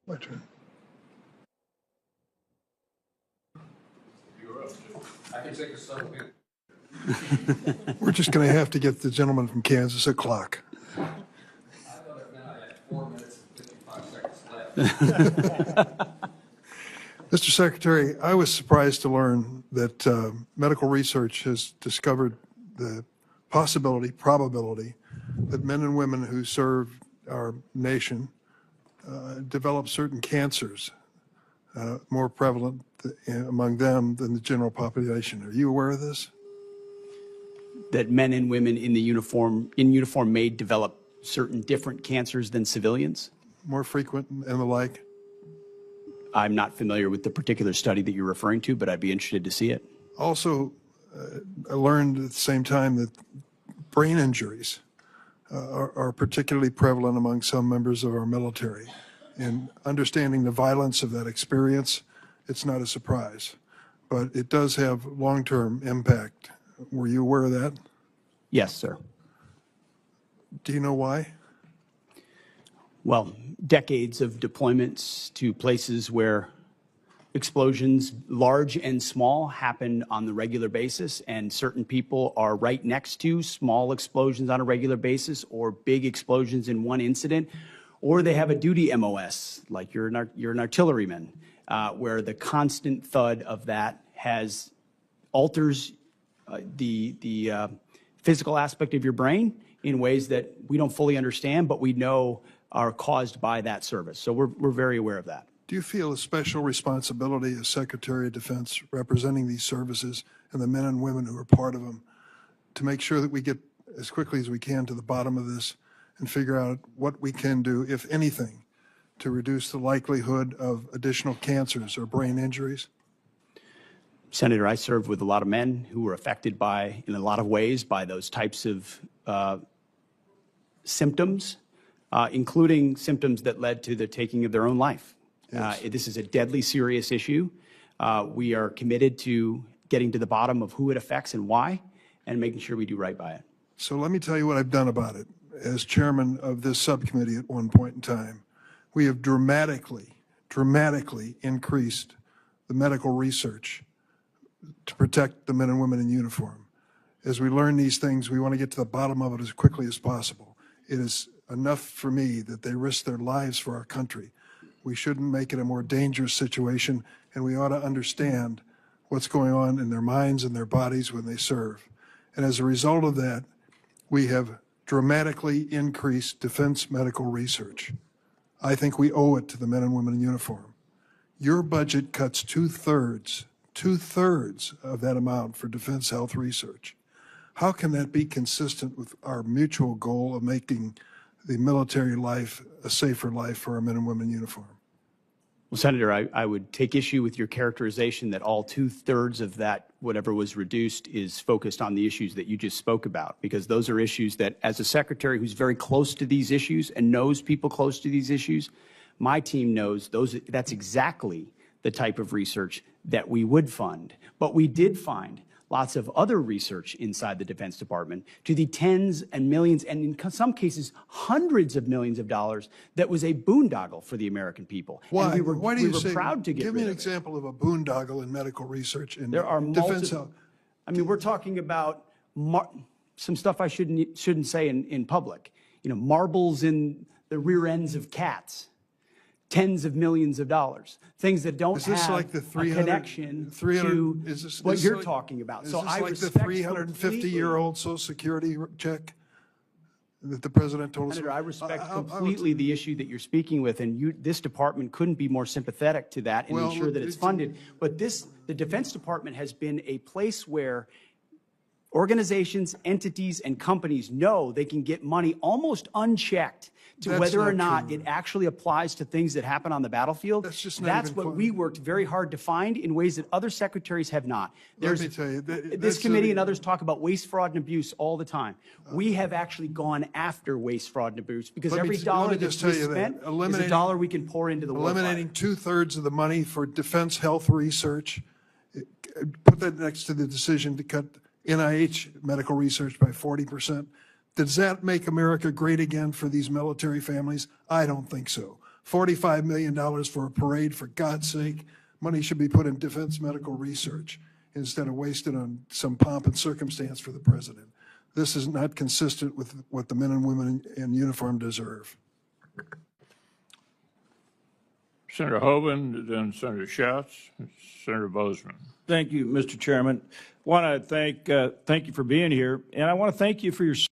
My turn. You're up, Jim. I can take a subtle hint. We're just going to have to get the gentleman from Kansas a clock. I thought it meant I had 4 minutes and 55 seconds left. Mr. Secretary, I was surprised to learn that medical research has discovered the probability that men and women who serve our nation develop certain cancers more prevalent among them than the general population. Are you aware of this? That men and women in uniform may develop certain different cancers than civilians? More frequent and the like? I'm not familiar with the particular study that you're referring to, but I'd be interested to see it. Also, I learned at the same time that brain injuries are particularly prevalent among some members of our military. And understanding the violence of that experience, it's not a surprise. But it does have long-term impact. Were you aware of that? Yes, sir. Do you know why? Well, decades of deployments to places where explosions, large and small, happen on the regular basis, and certain people are right next to small explosions on a regular basis or big explosions in one incident, or they have a duty MOS, like you're an artilleryman, where the constant thud of that alters the physical aspect of your brain in ways that we don't fully understand, but we know are caused by that service. So we're very aware of that. Do you feel a special responsibility as Secretary of Defense representing these services and the men and women who are part of them to make sure that we get as quickly as we can to the bottom of this and figure out what we can do, if anything, to reduce the likelihood of additional cancers or brain injuries? Senator, I served with a lot of men who were affected in a lot of ways by those types of symptoms, including symptoms that led to the taking of their own life. Yes. This is a deadly serious issue. We are committed to getting to the bottom of who it affects and why, and making sure we do right by it. So let me tell you what I've done about it. As chairman of this subcommittee at one point in time, we have dramatically increased the medical research to protect the men and women in uniform. As we learn these things, we want to get to the bottom of it as quickly as possible. It is enough for me that they risk their lives for our country. We shouldn't make it a more dangerous situation, and we ought to understand what's going on in their minds and their bodies when they serve. And as a result of that, we have dramatically increased defense medical research. I think we owe it to the men and women in uniform. Your budget cuts two-thirds of that amount for defense health research. How can that be consistent with our mutual goal of making the military life a safer life for our men and women in uniform? Well, Senator, I would take issue with your characterization that all 2/3 of that, whatever was reduced, is focused on the issues that you just spoke about, because those are issues that, as a secretary who's very close to these issues and knows people close to these issues, my team knows that's exactly the type of research that we would fund. But we did find lots of other research inside the Defense Department to the tens and millions, and in some cases, hundreds of millions of dollars that was a boondoggle for the American people. Why? And we were Give proud to get rid of it. me an example of a boondoggle in medical research in There are defense health. I mean, we're talking about some stuff I shouldn't say in public. You know, marbles in the rear ends of cats. Tens of millions of dollars, things that don't have like the a connection to what you're talking about. So I like the 350-year-old Social Security check that the president told us? Senator, I respect completely the issue that you're speaking with, and this department couldn't be more sympathetic to that and ensure that it's funded. But the Defense Department has been a place where organizations, entities, and companies know they can get money almost unchecked to whether or not it actually applies to things that happen on the battlefield. That's what we worked very hard to find in ways that other secretaries have not. Let me tell you, this committee and others talk about waste, fraud, and abuse all the time. We have actually gone after waste, fraud, and abuse, because every dollar that's spent is a dollar we can pour into the war. Eliminating 2/3 of the money for defense health research, put that next to the decision to cut NIH medical research by 40%. Does that make America great again for these military families? I don't think so. $45 million for a parade, for God's sake. Money should be put in defense medical research instead of wasted on some pomp and circumstance for the president. This is not consistent with what the men and women in uniform deserve. Senator Hoeven, then Senator Schatz, Senator Bozeman. Thank you, Mr. Chairman. Want to thank you for being here, and I want to thank you for your